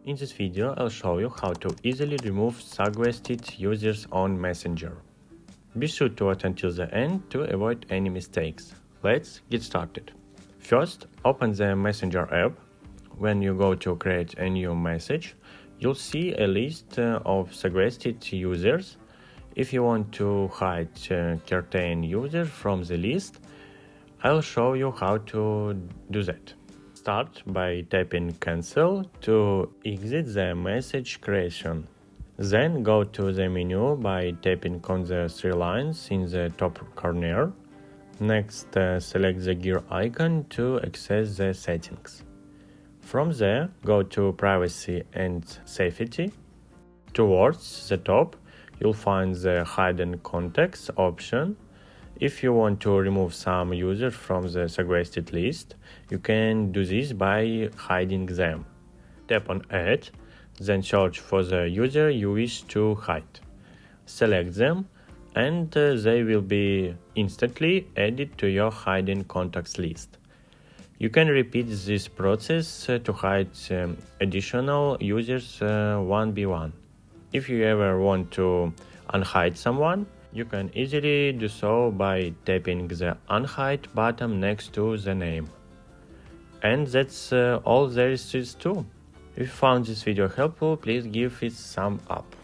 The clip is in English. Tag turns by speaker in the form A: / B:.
A: In this video, I'll show you how to easily remove suggested users on Messenger. Be sure to watch until the end to avoid any mistakes. Let's get started. First, open the Messenger app. When you go to create a new message, you'll see a list of suggested users. If you want to hide certain users from the list, I'll show you how to do that. Start by tapping cancel to exit the message creation. Then go to the menu by tapping on the three lines in the top corner. Next, select the gear icon to access the settings. From there, go to privacy and safety. Towards the top, you'll find the hidden contacts option. If you want to remove some users from the suggested list, you can do this by hiding them. Tap on Add, then search for the user you wish to hide. Select them, and they will be instantly added to your hidden contacts list. You can repeat this process to hide additional users one by one. If you ever want to unhide someone, you can easily do so by tapping the Unhide button next to the name. And that's all there is to it too. If you found this video helpful, please give it a thumb up.